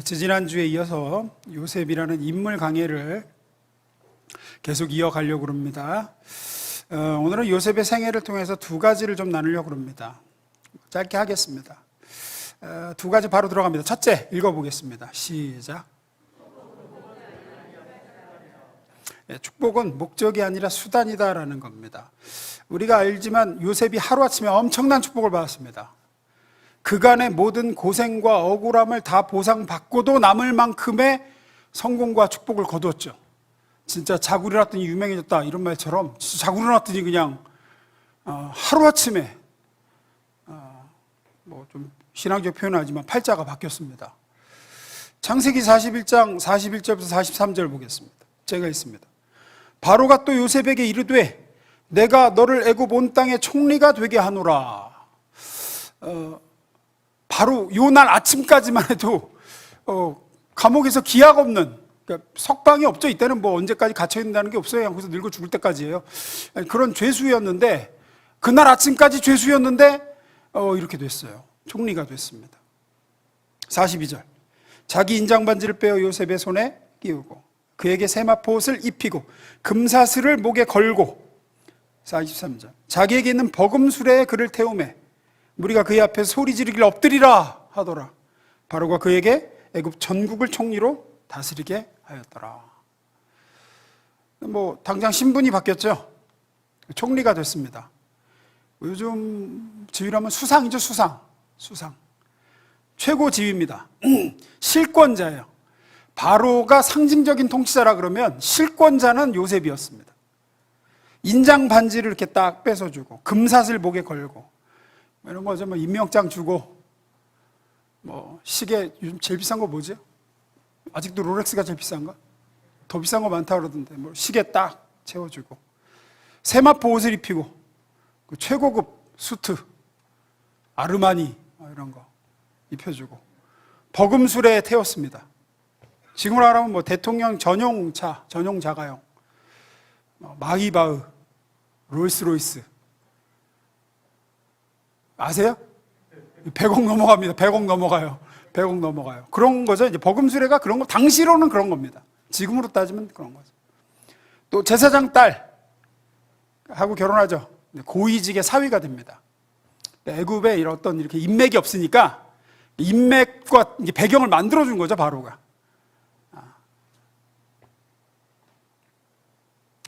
지지난주에 이어서 요셉이라는 인물 강해를 계속 이어가려고 합니다. 오늘은 요셉의 생애를 통해서 두 가지를 좀 나누려고 합니다. 짧게 하겠습니다. 두 가지 바로 들어갑니다. 첫째, 읽어보겠습니다. 시작. 축복은 목적이 아니라 수단이다라는 겁니다. 우리가 알지만 요셉이 하루아침에 엄청난 축복을 받았습니다. 그간의 모든 고생과 억울함을 다 보상받고도 남을 만큼의 성공과 축복을 거두었죠. 진짜 자고 일어났더니 유명해졌다 이런 말처럼 진짜 자고 일어났더니 그냥 하루아침에 뭐 좀 신앙적 표현은 하지만 팔자가 바뀌었습니다. 창세기 41장 41절부터 43절 보겠습니다. 제가 있습니다. 바로가 또 요셉에게 이르되 내가 너를 애굽 온 땅의 총리가 되게 하노라. 바로 요날 아침까지만 해도 감옥에서 기약 없는, 그러니까 석방이 없죠. 이때는 뭐 언제까지 갇혀 있는다는 게 없어요. 거기서 늙어 죽을 때까지예요. 그런 죄수였는데, 그날 아침까지 죄수였는데 이렇게 됐어요. 총리가 됐습니다. 42절. 자기 인장 반지를 빼어 요셉의 손에 끼우고 그에게 세마포 옷을 입히고 금사슬을 목에 걸고. 43절. 자기에게 있는 버금수레에 그를 태우매 무리가 그의 앞에 소리 지르기를 엎드리라 하더라. 바로가 그에게 애굽 전국을 총리로 다스리게 하였더라. 뭐 당장 신분이 바뀌었죠. 총리가 됐습니다. 요즘 지위라면 수상이죠. 수상. 최고 지위입니다. 실권자예요. 바로가 상징적인 통치자라 그러면 실권자는 요셉이었습니다. 인장 반지를 이렇게 딱 뺏어주고 금사슬 목에 걸고 이런 거죠. 뭐 임명장 주고 뭐 시계 요즘 제일 비싼 거 뭐죠? 아직도 롤렉스가 제일 비싼가? 더 비싼 거 많다 그러던데 뭐 시계 딱 채워주고 세마포 옷을 입히고 그 최고급 수트 아르마니 이런 거 입혀주고 버금술에 태웠습니다. 지금으로 말하면 뭐 대통령 전용차, 전용자가용, 마히바흐, 롤스로이스 아세요? 100억 넘어갑니다. 100억 넘어가요. 100억 넘어가요. 그런 거죠. 이제 버금수레가 그런 거, 당시로는 그런 겁니다. 지금으로 따지면 그런 거죠. 또 제사장 딸하고 결혼하죠. 고위직의 사위가 됩니다. 애굽에 이런 어떤 이렇게 인맥이 없으니까 인맥과 이제 배경을 만들어준 거죠, 바로가.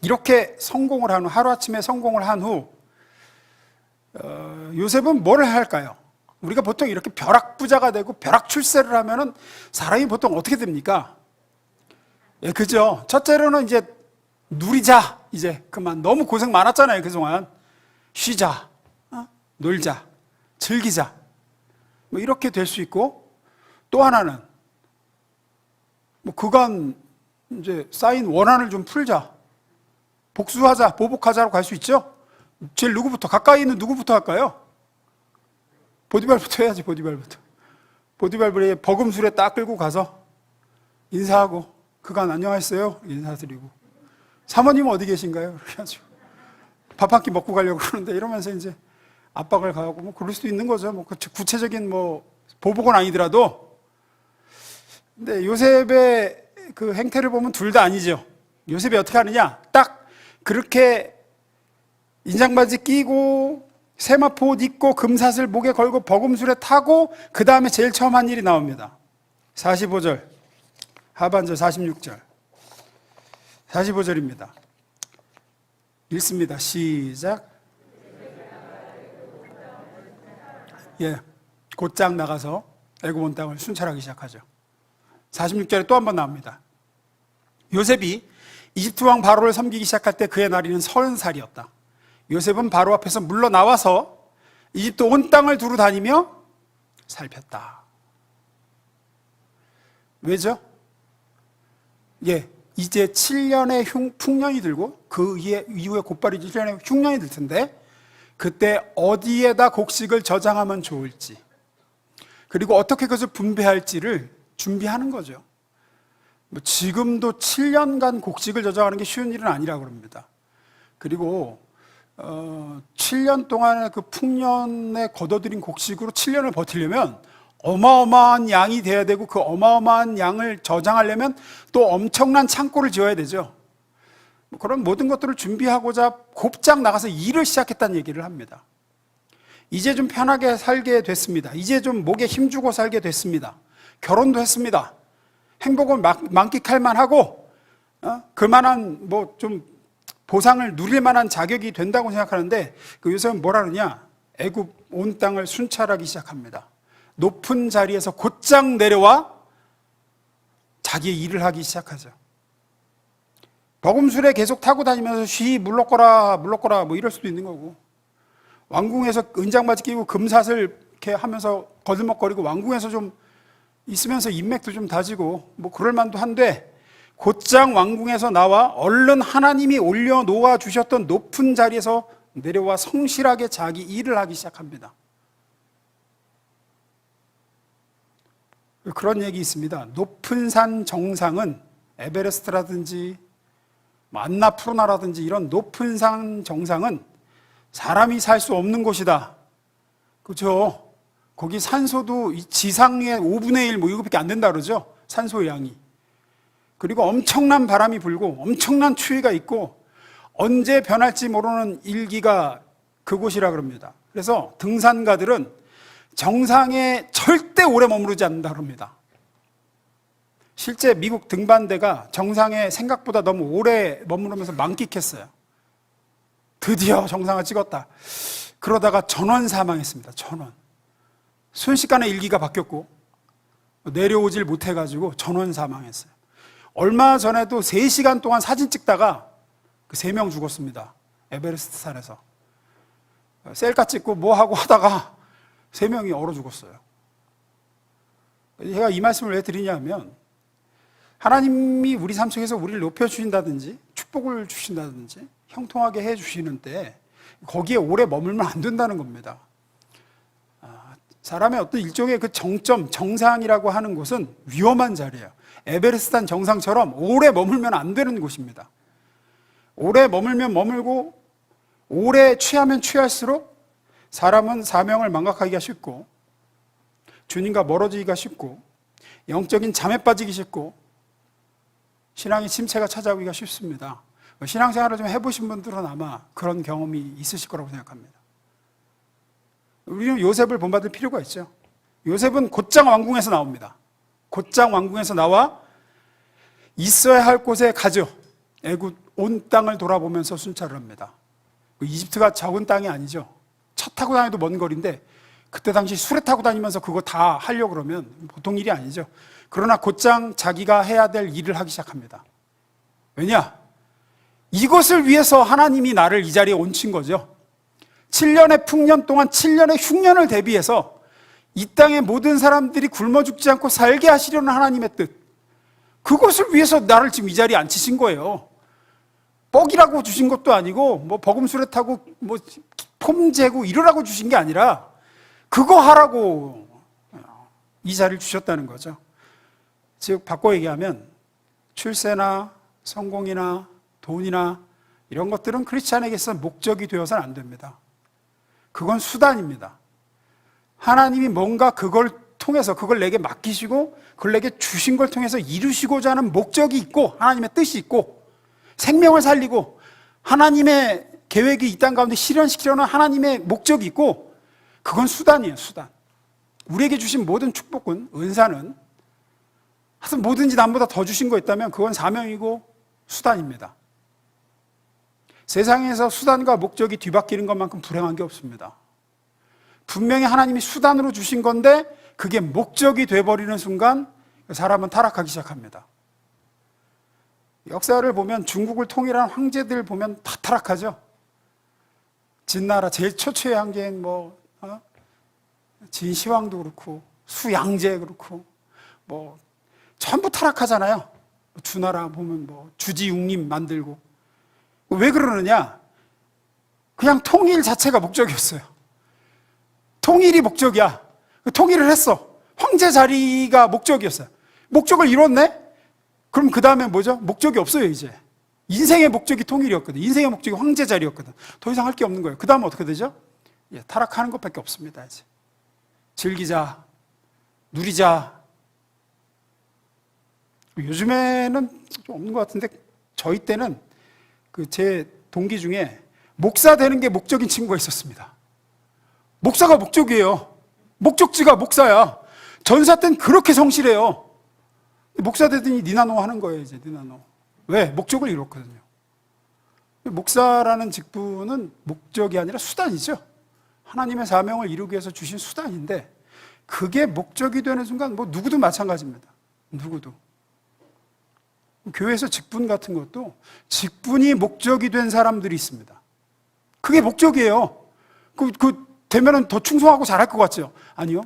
이렇게 성공을 한 후, 하루아침에 성공을 한 후, 요셉은 뭘 할까요? 우리가 보통 이렇게 벼락부자가 되고 벼락출세를 하면은 사람이 보통 어떻게 됩니까? 예, 그죠? 첫째로는 이제 누리자, 이제 그만. 너무 고생 많았잖아요, 그동안. 쉬자, 놀자, 즐기자. 뭐 이렇게 될 수 있고, 또 하나는 뭐 그간 이제 쌓인 원한을 좀 풀자. 복수하자, 보복하자로 갈 수 있죠? 제일 누구부터, 가까이 있는 누구부터 할까요? 보디발부터 해야지, 보디발부터. 보디발부에 버금술에 딱 끌고 가서 인사하고, 그간 안녕하셨어요? 인사드리고. 사모님은 어디 계신가요? 이렇게 하죠. 밥 한 끼 먹고 가려고 그러는데 이러면서 이제 압박을 가하고, 뭐 그럴 수도 있는 거죠. 뭐 구체적인 뭐 보복은 아니더라도. 근데 요셉의 그 행태를 보면 둘 다 아니죠. 요셉이 어떻게 하느냐? 딱 그렇게 인장바지 끼고 세마포 옷 입고 금사슬 목에 걸고 버금술에 타고 그 다음에 제일 처음 한 일이 나옵니다. 45절 하반절 46절 45절입니다. 읽습니다. 시작. 예, 곧장 나가서 애굽 온 땅을 순찰하기 시작하죠. 46절에 또 한 번 나옵니다. 요셉이 이집트 왕 바로를 섬기기 시작할 때 그의 나이는 30살이었다. 요셉은 바로 앞에서 물러나와서 이집트 온 땅을 두루 다니며 살폈다. 왜죠? 예, 이제 7년의 풍년이 들고 그 이후에 곧바로 1년의 흉년이 들 텐데 그때 어디에다 곡식을 저장하면 좋을지 그리고 어떻게 그것을 분배할지를 준비하는 거죠. 뭐 지금도 7년간 곡식을 저장하는 게 쉬운 일은 아니라고 그럽니다. 그리고 7년 동안의 그 풍년에 걷어들인 곡식으로 7년을 버티려면 어마어마한 양이 돼야 되고 그 어마어마한 양을 저장하려면 또 엄청난 창고를 지어야 되죠. 그런 모든 것들을 준비하고자 곱장 나가서 일을 시작했다는 얘기를 합니다. 이제 좀 편하게 살게 됐습니다. 이제 좀 목에 힘주고 살게 됐습니다. 결혼도 했습니다. 행복을 만끽할 만하고 그만한 뭐 좀 보상을 누릴 만한 자격이 된다고 생각하는데 그 요새는 뭐라 그러냐, 애굽 온 땅을 순찰하기 시작합니다. 높은 자리에서 곧장 내려와 자기의 일을 하기 시작하죠. 버금술에 계속 타고 다니면서 쉬 물러거라 뭐 이럴 수도 있는 거고, 왕궁에서 은장바지 끼고 금사슬 이렇게 하면서 거들먹거리고 왕궁에서 좀 있으면서 인맥도 좀 다지고 뭐 그럴 만도 한데, 곧장 왕궁에서 나와 얼른 하나님이 올려놓아 주셨던 높은 자리에서 내려와 성실하게 자기 일을 하기 시작합니다. 그런 얘기 있습니다. 높은 산 정상은 에베레스트라든지 안나푸르나라든지 이런 높은 산 정상은 사람이 살 수 없는 곳이다. 그렇죠? 거기 산소도 지상의 5분의 1 뭐 이거밖에 안 된다 그러죠. 산소의 양이. 그리고 엄청난 바람이 불고 엄청난 추위가 있고 언제 변할지 모르는 일기가 그곳이라 그럽니다. 그래서 등산가들은 정상에 절대 오래 머무르지 않는다 그럽니다. 실제 미국 등반대가 정상에 생각보다 너무 오래 머무르면서 만끽했어요. 드디어 정상을 찍었다. 그러다가 전원 사망했습니다. 전원. 순식간에 일기가 바뀌었고 내려오질 못해가지고 전원 사망했어요. 얼마 전에도 3시간 동안 사진 찍다가 그 3명 죽었습니다. 에베레스트 산에서. 셀카 찍고 뭐 하고 하다가 3명이 얼어 죽었어요. 제가 이 말씀을 왜 드리냐면, 하나님이 우리 삶 속에서 우리를 높여주신다든지 축복을 주신다든지 형통하게 해주시는데 거기에 오래 머물면 안 된다는 겁니다. 사람의 어떤 일종의 그 정점, 정상이라고 하는 곳은 위험한 자리예요. 에베레스트산 정상처럼 오래 머물면 안 되는 곳입니다. 오래 머물면 머물고 오래 취하면 취할수록 사람은 사명을 망각하기가 쉽고 주님과 멀어지기가 쉽고 영적인 잠에 빠지기 쉽고 신앙의 침체가 찾아오기가 쉽습니다. 신앙생활을 좀 해보신 분들은 아마 그런 경험이 있으실 거라고 생각합니다. 우리는 요셉을 본받을 필요가 있죠. 요셉은 곧장 왕궁에서 나옵니다. 곧장 왕궁에서 나와 있어야 할 곳에 가죠. 애굽 온 땅을 돌아보면서 순찰을 합니다. 이집트가 적은 땅이 아니죠. 차 타고 다녀도 먼 거리인데 그때 당시 수레 타고 다니면서 그거 다 하려고 그러면 보통 일이 아니죠. 그러나 곧장 자기가 해야 될 일을 하기 시작합니다. 왜냐? 이것을 위해서 하나님이 나를 이 자리에 얹힌 거죠. 7년의 풍년 동안 7년의 흉년을 대비해서 이 땅의 모든 사람들이 굶어 죽지 않고 살게 하시려는 하나님의 뜻, 그것을 위해서 나를 지금 이 자리에 앉히신 거예요. 뻑이라고 주신 것도 아니고 뭐 버금수레 타고 뭐 폼 재고 이러라고 주신 게 아니라 그거 하라고 이 자리를 주셨다는 거죠. 즉 바꿔 얘기하면 출세나 성공이나 돈이나 이런 것들은 크리스찬에게서 목적이 되어서는 안 됩니다. 그건 수단입니다. 하나님이 뭔가 그걸 통해서 그걸 내게 맡기시고 그걸 내게 주신 걸 통해서 이루시고자 하는 목적이 있고 하나님의 뜻이 있고 생명을 살리고 하나님의 계획이 이 땅 가운데 실현시키려는 하나님의 목적이 있고 그건 수단이에요. 수단. 우리에게 주신 모든 축복은, 은사는 하여튼 뭐든지 남보다 더 주신 거 있다면 그건 사명이고 수단입니다. 세상에서 수단과 목적이 뒤바뀌는 것만큼 불행한 게 없습니다. 분명히 하나님이 수단으로 주신 건데 그게 목적이 돼버리는 순간 사람은 타락하기 시작합니다. 역사를 보면 중국을 통일한 황제들 보면 다 타락하죠. 진나라 제일 초초의 황제인 진시황도 그렇고 수양제 그렇고 뭐 전부 타락하잖아요. 주나라 보면 뭐 주지웅님 만들고. 왜 그러느냐? 그냥 통일 자체가 목적이었어요. 통일이 목적이야. 통일을 했어. 황제 자리가 목적이었어요. 목적을 이뤘네? 그럼 그 다음에 뭐죠? 목적이 없어요, 이제. 인생의 목적이 통일이었거든. 인생의 목적이 황제 자리였거든. 더 이상 할 게 없는 거예요. 그 다음에 어떻게 되죠? 타락하는 것밖에 없습니다, 이제. 즐기자. 누리자. 요즘에는 좀 없는 것 같은데 저희 때는 그 제 동기 중에 목사 되는 게 목적인 친구가 있었습니다. 목사가 목적이에요. 목적지가 목사야. 전사 때는 그렇게 성실해요. 목사 되더니 니나노 하는 거예요, 이제 니나노. 왜? 목적을 이뤘거든요. 목사라는 직분은 목적이 아니라 수단이죠. 하나님의 사명을 이루기 위해서 주신 수단인데 그게 목적이 되는 순간 뭐 누구도 마찬가지입니다. 누구도. 교회에서 직분 같은 것도 직분이 목적이 된 사람들이 있습니다. 그게 목적이에요. 되면은 더 충성하고 잘할 것 같죠? 아니요.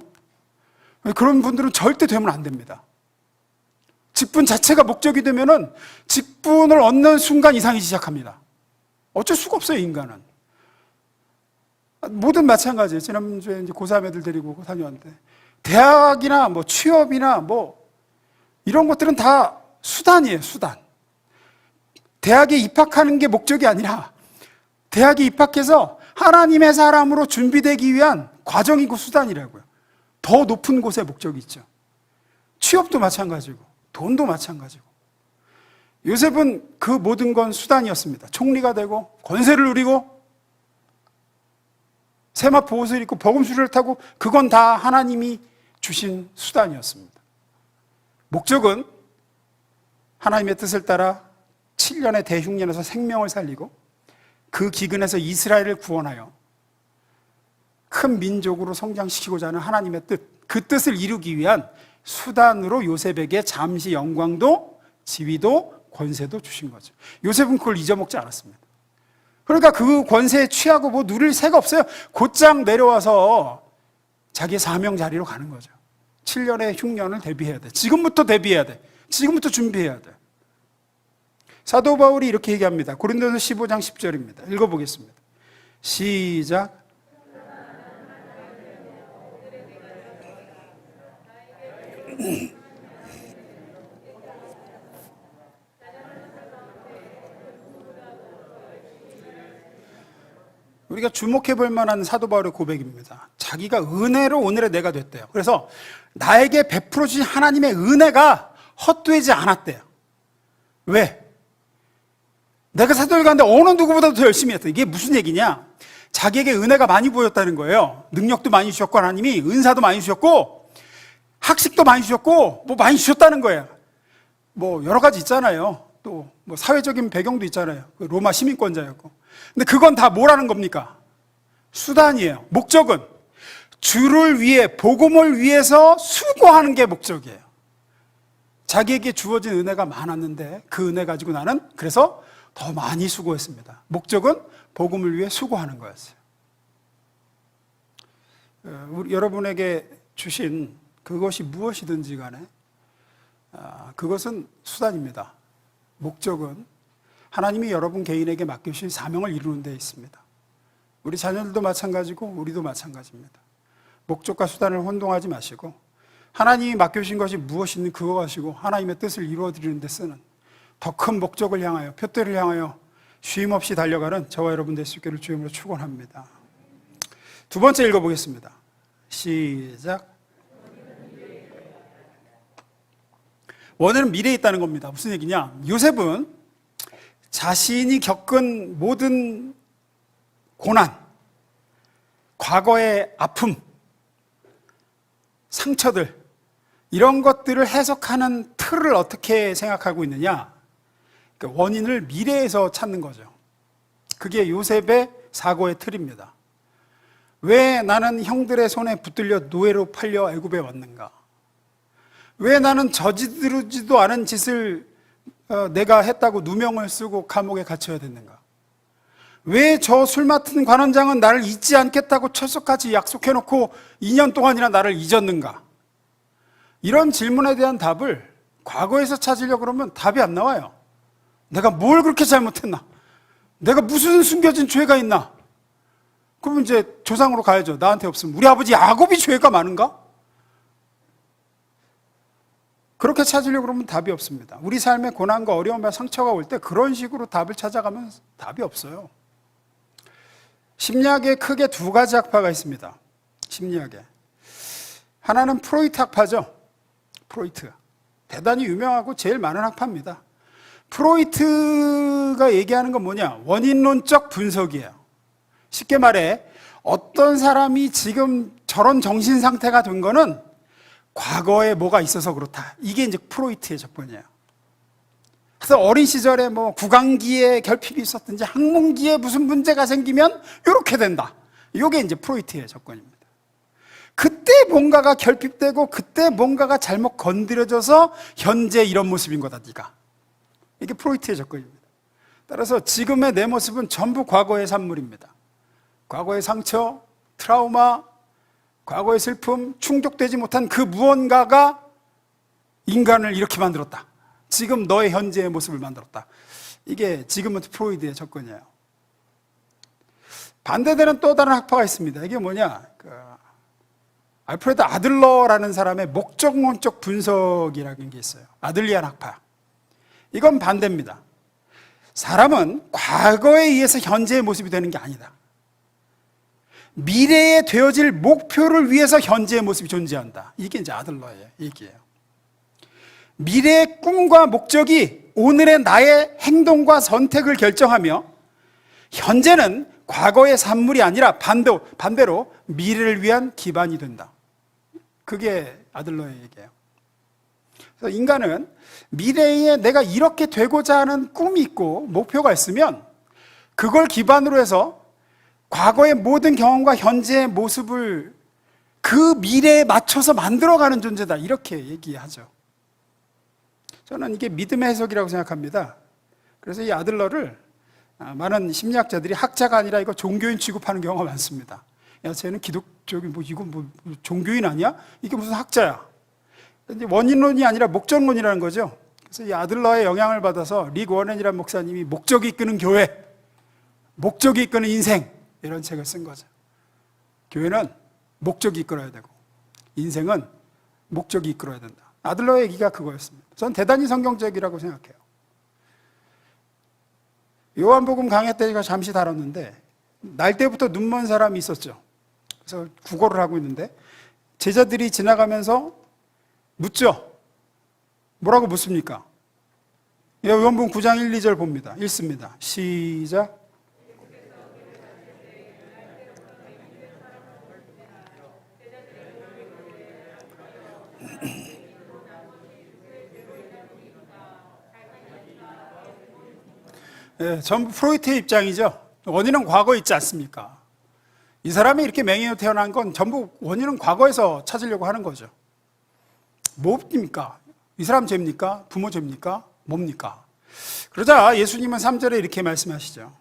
그런 분들은 절대 되면 안 됩니다. 직분 자체가 목적이 되면은 직분을 얻는 순간 이상이 시작합니다. 어쩔 수가 없어요, 인간은. 모든 마찬가지예요. 지난주에 이제 고3 애들 데리고 다녀왔는데 대학이나 뭐 취업이나 뭐 이런 것들은 다 수단이에요, 수단. 대학에 입학하는 게 목적이 아니라 대학에 입학해서 하나님의 사람으로 준비되기 위한 과정이고 수단이라고요. 더 높은 곳에 목적이 있죠. 취업도 마찬가지고 돈도 마찬가지고. 요셉은 그 모든 건 수단이었습니다. 총리가 되고 권세를 누리고 세마포 옷을 입고 버금수를 타고 그건 다 하나님이 주신 수단이었습니다. 목적은 하나님의 뜻을 따라 7년의 대흉년에서 생명을 살리고 그 기근에서 이스라엘을 구원하여 큰 민족으로 성장시키고자 하는 하나님의 뜻, 그 뜻을 이루기 위한 수단으로 요셉에게 잠시 영광도 지위도 권세도 주신 거죠. 요셉은 그걸 잊어먹지 않았습니다. 그러니까 그 권세에 취하고 뭐 누릴 새가 없어요. 곧장 내려와서 자기의 사명 자리로 가는 거죠. 7년의 흉년을 대비해야 돼. 지금부터 대비해야 돼. 지금부터 준비해야 돼. 사도 바울이 이렇게 얘기합니다. 고린도서 15장 10절입니다. 읽어보겠습니다. 시작. 우리가 주목해 볼 만한 사도 바울의 고백입니다. 자기가 은혜로 오늘의 내가 됐대요. 그래서 나에게 베풀어 주신 하나님의 은혜가 헛되지 않았대요. 왜? 내가 사도를 가는데 어느 누구보다도 더 열심히 했다. 이게 무슨 얘기냐? 자기에게 은혜가 많이 보였다는 거예요. 능력도 많이 주셨고 하나님이 은사도 많이 주셨고 학식도 많이 주셨고 뭐 많이 주셨다는 거예요. 뭐 여러 가지 있잖아요. 또 뭐 사회적인 배경도 있잖아요. 로마 시민권자였고. 근데 그건 다 뭐라는 겁니까? 수단이에요. 목적은 주를 위해 복음을 위해서 수고하는 게 목적이에요. 자기에게 주어진 은혜가 많았는데 그 은혜 가지고 나는 그래서 더 많이 수고했습니다. 목적은 복음을 위해 수고하는 거였어요. 여러분에게 주신 그것이 무엇이든지 간에 그것은 수단입니다. 목적은 하나님이 여러분 개인에게 맡기신 사명을 이루는 데 있습니다. 우리 자녀들도 마찬가지고 우리도 마찬가지입니다. 목적과 수단을 혼동하지 마시고 하나님이 맡겨주신 것이 무엇이든 그거 가지고 하나님의 뜻을 이루어드리는 데 쓰는 더 큰 목적을 향하여 표대를 향하여 쉼없이 달려가는 저와 여러분 될 수 있기를 주님으로 축원합니다. 두 번째 읽어보겠습니다. 시작. 원인은 미래에 있다는 겁니다. 무슨 얘기냐? 요셉은 자신이 겪은 모든 고난, 과거의 아픔, 상처들 이런 것들을 해석하는 틀을 어떻게 생각하고 있느냐? 그러니까 원인을 미래에서 찾는 거죠. 그게 요셉의 사고의 틀입니다. 왜 나는 형들의 손에 붙들려 노예로 팔려 애굽에 왔는가? 왜 나는 저지르지도 않은 짓을 내가 했다고 누명을 쓰고 감옥에 갇혀야 됐는가? 왜 저 술 맡은 관원장은 나를 잊지 않겠다고 철석같이 약속해놓고 2년 동안이나 나를 잊었는가? 이런 질문에 대한 답을 과거에서 찾으려고 그러면 답이 안 나와요. 내가 뭘 그렇게 잘못했나? 내가 무슨 숨겨진 죄가 있나? 그러면 이제 조상으로 가야죠. 나한테 없으면 우리 아버지 야곱이 죄가 많은가? 그렇게 찾으려고 그러면 답이 없습니다. 우리 삶에 고난과 어려움과 상처가 올 때 그런 식으로 답을 찾아가면 답이 없어요. 심리학에 크게 두 가지 학파가 있습니다. 심리학에 하나는 프로이트 학파죠. 프로이트. 대단히 유명하고 제일 많은 학파입니다. 프로이트가 얘기하는 건 뭐냐? 원인론적 분석이에요. 쉽게 말해 어떤 사람이 지금 저런 정신 상태가 된 거는 과거에 뭐가 있어서 그렇다. 이게 이제 프로이트의 접근이에요. 그래서 어린 시절에 뭐 구강기에 결핍이 있었든지 학문기에 무슨 문제가 생기면 이렇게 된다. 이게 이제 프로이트의 접근입니다. 그때 뭔가가 결핍되고 그때 뭔가가 잘못 건드려져서 현재 이런 모습인 거다, 네가. 이게 프로이트의 접근입니다. 따라서 지금의 내 모습은 전부 과거의 산물입니다. 과거의 상처, 트라우마, 과거의 슬픔, 충족되지 못한 그 무언가가 인간을 이렇게 만들었다. 지금 너의 현재의 모습을 만들었다. 이게 지금은 프로이드의 접근이에요. 반대되는 또 다른 학파가 있습니다. 이게 뭐냐? 알프레드 아들러라는 사람의 목적론적 분석이라는 게 있어요. 아들리안 학파. 이건 반대입니다. 사람은 과거에 의해서 현재의 모습이 되는 게 아니다. 미래에 되어질 목표를 위해서 현재의 모습이 존재한다. 이게 이제 아들러의 얘기예요. 미래의 꿈과 목적이 오늘의 나의 행동과 선택을 결정하며 현재는 과거의 산물이 아니라 반대로 미래를 위한 기반이 된다. 그게 아들러의 얘기예요. 그래서 인간은 미래에 내가 이렇게 되고자 하는 꿈이 있고 목표가 있으면 그걸 기반으로 해서 과거의 모든 경험과 현재의 모습을 그 미래에 맞춰서 만들어가는 존재다. 이렇게 얘기하죠. 저는 이게 믿음의 해석이라고 생각합니다. 그래서 이 아들러를 많은 심리학자들이 학자가 아니라 이거 종교인 취급하는 경우가 많습니다. 야, 쟤는 기독적인 이건 뭐 종교인 아니야? 이게 무슨 학자야? 이제 원인론이 아니라 목적론이라는 거죠. 그래서 이 아들러의 영향을 받아서 릭 워렌이라는 목사님이 목적이 이끄는 교회, 목적이 이끄는 인생 이런 책을 쓴 거죠. 교회는 목적이 이끌어야 되고 인생은 목적이 이끌어야 된다. 아들러의 얘기가 그거였습니다. 전 대단히 성경적이라고 생각해요. 요한복음 강해 때 제가 잠시 다뤘는데 날 때부터 눈먼 사람이 있었죠. 그래서 국어를 하고 있는데 제자들이 지나가면서 묻죠. 뭐라고 묻습니까? 요한복음 9장 1, 2절 봅니다. 읽습니다. 시작. 네, 전부 프로이트의 입장이죠. 원인은 과거에 있지 않습니까? 이 사람이 이렇게 맹인으로 태어난 건 전부 원인은 과거에서 찾으려고 하는 거죠. 뭡니까? 이 사람 죄입니까? 부모 죄입니까? 뭡니까? 그러자 예수님은 3절에 이렇게 말씀하시죠.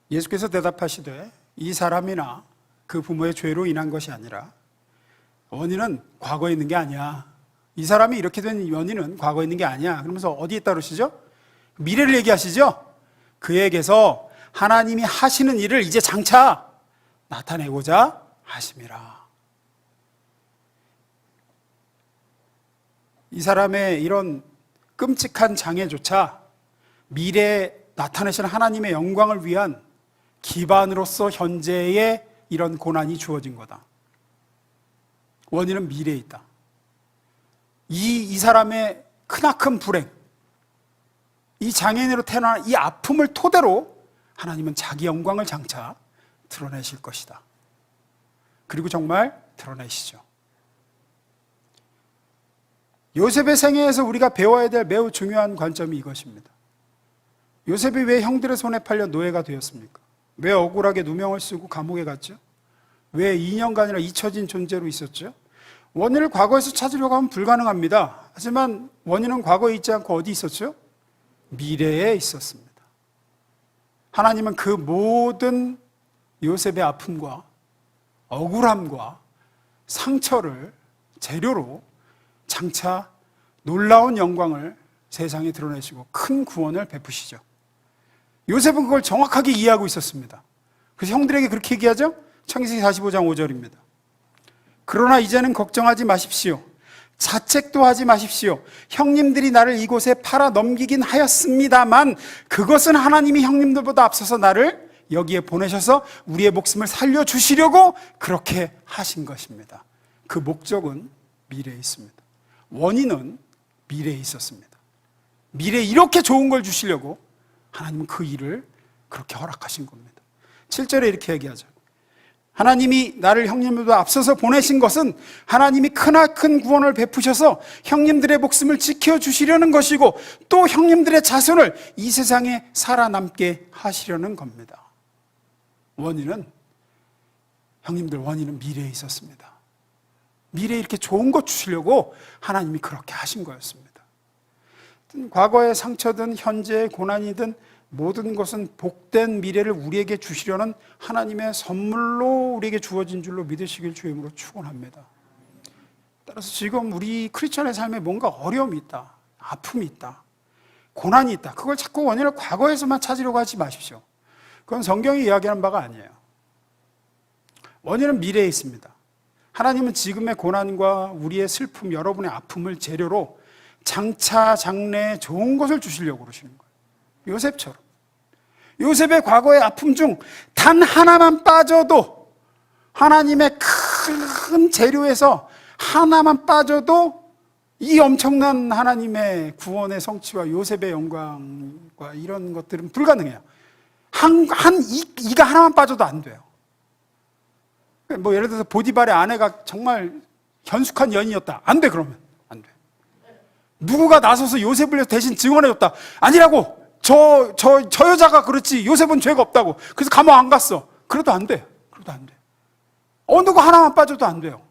예수께서 대답하시되 이 사람이나 그 부모의 죄로 인한 것이 아니라 원인은 과거에 있는 게 아니야. 이 사람이 이렇게 된 원인은 과거에 있는 게 아니야. 그러면서 어디에 있다 그러시죠? 미래를 얘기하시죠? 그에게서 하나님이 하시는 일을 이제 장차 나타내고자 하심이라. 이 사람의 이런 끔찍한 장애조차 미래에 나타내시는 하나님의 영광을 위한 기반으로서 현재의 이런 고난이 주어진 거다. 원인은 미래에 있다. 이 사람의 크나큰 불행, 이 장애인으로 태어난 이 아픔을 토대로 하나님은 자기 영광을 장차 드러내실 것이다. 그리고 정말 드러내시죠. 요셉의 생애에서 우리가 배워야 될 매우 중요한 관점이 이것입니다. 요셉이 왜 형들의 손에 팔려 노예가 되었습니까? 왜 억울하게 누명을 쓰고 감옥에 갔죠? 왜 2년간이나 잊혀진 존재로 있었죠? 원인을 과거에서 찾으려고 하면 불가능합니다. 하지만 원인은 과거에 있지 않고 어디 있었죠? 미래에 있었습니다. 하나님은 그 모든 요셉의 아픔과 억울함과 상처를 재료로 장차 놀라운 영광을 세상에 드러내시고 큰 구원을 베푸시죠. 요셉은 그걸 정확하게 이해하고 있었습니다. 그래서 형들에게 그렇게 얘기하죠? 창세기 45장 5절입니다. 그러나 이제는 걱정하지 마십시오. 자책도 하지 마십시오. 형님들이 나를 이곳에 팔아 넘기긴 하였습니다만 그것은 하나님이 형님들보다 앞서서 나를 여기에 보내셔서 우리의 목숨을 살려주시려고 그렇게 하신 것입니다. 그 목적은 미래에 있습니다. 원인은 미래에 있었습니다. 미래에 이렇게 좋은 걸 주시려고 하나님은 그 일을 그렇게 허락하신 겁니다. 7절에 이렇게 얘기하죠. 하나님이 나를 형님들보다 앞서서 보내신 것은 하나님이 크나큰 구원을 베푸셔서 형님들의 목숨을 지켜주시려는 것이고 또 형님들의 자손을 이 세상에 살아남게 하시려는 겁니다. 원인은 미래에 있었습니다. 미래에 이렇게 좋은 것 주시려고 하나님이 그렇게 하신 거였습니다. 과거의 상처든 현재의 고난이든 모든 것은 복된 미래를 우리에게 주시려는 하나님의 선물로 우리에게 주어진 줄로 믿으시길 주임으로 축원합니다. 따라서 지금 우리 크리스천의 삶에 뭔가 어려움이 있다, 아픔이 있다, 고난이 있다, 그걸 자꾸 원인을 과거에서만 찾으려고 하지 마십시오. 그건 성경이 이야기하는 바가 아니에요. 원인은 미래에 있습니다. 하나님은 지금의 고난과 우리의 슬픔, 여러분의 아픔을 재료로 장차 장래에 좋은 것을 주시려고 그러시는 거예요. 요셉처럼. 요셉의 과거의 아픔 중 단 하나만 빠져도, 하나님의 큰 재료에서 하나만 빠져도 이 엄청난 하나님의 구원의 성취와 요셉의 영광과 이런 것들은 불가능해요. 이가 하나만 빠져도 안 돼요. 뭐 예를 들어서 보디발의 아내가 정말 현숙한 여인이었다. 안 돼, 그러면. 안 돼. 누구가 나서서 요셉을 대신 증언해줬다. 아니라고! 저 여자가 그렇지. 요셉은 죄가 없다고. 그래서 감옥 안 갔어. 그래도 안 돼. 그래도 안 돼. 어느 거 하나만 빠져도 안 돼요.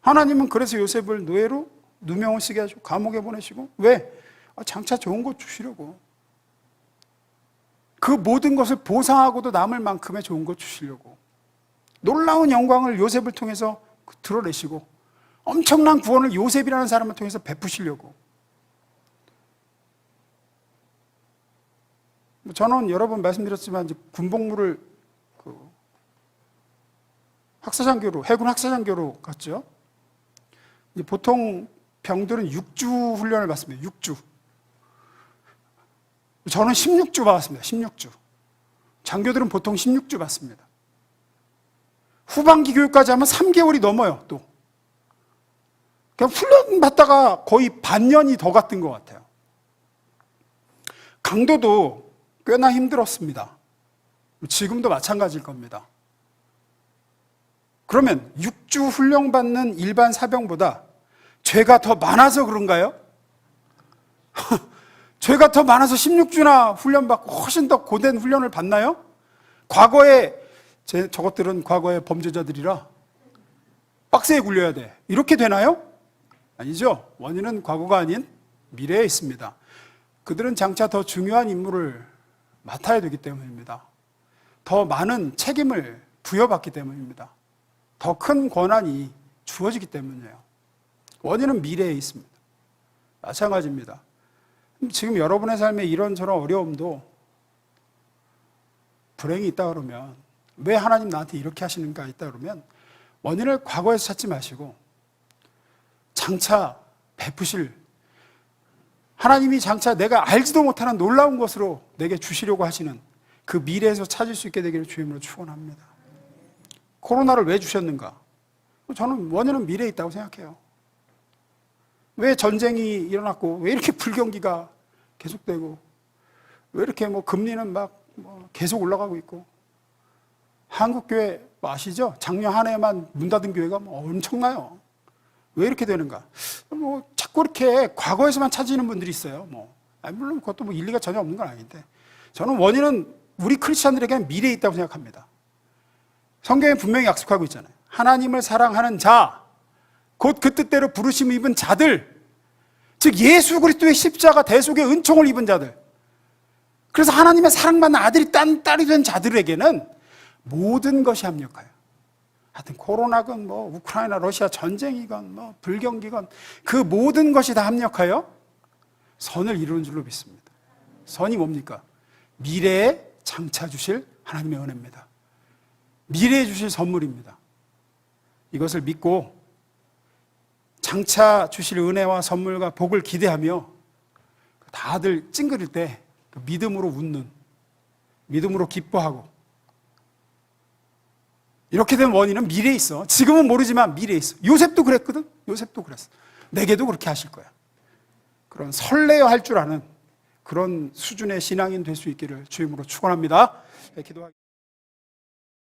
하나님은 그래서 요셉을 노예로 누명을 쓰게 하시고 감옥에 보내시고, 왜? 장차 좋은 것 주시려고. 그 모든 것을 보상하고도 남을 만큼의 좋은 것 주시려고. 놀라운 영광을 요셉을 통해서 드러내시고 엄청난 구원을 요셉이라는 사람을 통해서 베푸시려고. 저는 여러 번 말씀드렸지만 이제 군복무를 학사장교로, 해군 학사장교로 갔죠. 이제 보통 병들은 6주 훈련을 받습니다. 6주. 저는 16주 받았습니다. 16주. 장교들은 보통 16주 받습니다. 후반기 교육까지 하면 3개월이 넘어요, 또. 그냥 훈련 받다가 거의 반년이 더 갔던 것 같아요. 강도도 꽤나 힘들었습니다. 지금도 마찬가지일 겁니다. 그러면 6주 훈련받는 일반 사병보다 죄가 더 많아서 그런가요? 죄가 더 많아서 16주나 훈련받고 훨씬 더 고된 훈련을 받나요? 저것들은 과거의 범죄자들이라 빡세게 굴려야 돼. 이렇게 되나요? 아니죠. 원인은 과거가 아닌 미래에 있습니다. 그들은 장차 더 중요한 임무를 맡아야 되기 때문입니다. 더 많은 책임을 부여받기 때문입니다. 더 큰 권한이 주어지기 때문이에요. 원인은 미래에 있습니다. 마찬가지입니다. 지금 여러분의 삶에 이런저런 어려움도 불행이 있다 그러면, 왜 하나님 나한테 이렇게 하시는가 있다 그러면 원인을 과거에서 찾지 마시고 장차 베푸실, 하나님이 장차 내가 알지도 못하는 놀라운 것으로 내게 주시려고 하시는 그 미래에서 찾을 수 있게 되기를 주임으로 축원합니다. 코로나를 왜 주셨는가? 저는 원인은 미래에 있다고 생각해요. 왜 전쟁이 일어났고, 왜 이렇게 불경기가 계속되고, 왜 이렇게 금리는 계속 올라가고 있고, 한국교회 아시죠? 작년 한 해만 문 닫은 교회가 엄청나요. 왜 이렇게 되는가? 자꾸 이렇게 과거에서만 찾으시는 분들이 있어요. 물론 그것도 일리가 전혀 없는 건 아닌데, 저는 원인은 우리 크리스찬들에게는 미래에 있다고 생각합니다. 성경에 분명히 약속하고 있잖아요. 하나님을 사랑하는 자, 곧 그 뜻대로 부르심을 입은 자들, 즉 예수 그리스도의 십자가 대속의 은총을 입은 자들, 그래서 하나님의 사랑받는 아들이 딸이 된 자들에게는 모든 것이 합력하여, 하여튼 코로나건 우크라이나 러시아 전쟁이건 불경기건 그 모든 것이 다 합력하여 선을 이루는 줄로 믿습니다. 선이 뭡니까? 미래에 장차 주실 하나님의 은혜입니다. 미래에 주실 선물입니다. 이것을 믿고 장차 주실 은혜와 선물과 복을 기대하며 다들 찡그릴 때 믿음으로 웃는, 믿음으로 기뻐하고 이렇게 된 원인은 미래에 있어. 지금은 모르지만 미래에 있어. 요셉도 그랬거든. 요셉도 그랬어. 내게도 그렇게 하실 거야. 그런 설레어 할 줄 아는 그런 수준의 신앙인 될 수 있기를 주임으로 축원합니다. 기도하겠습니다.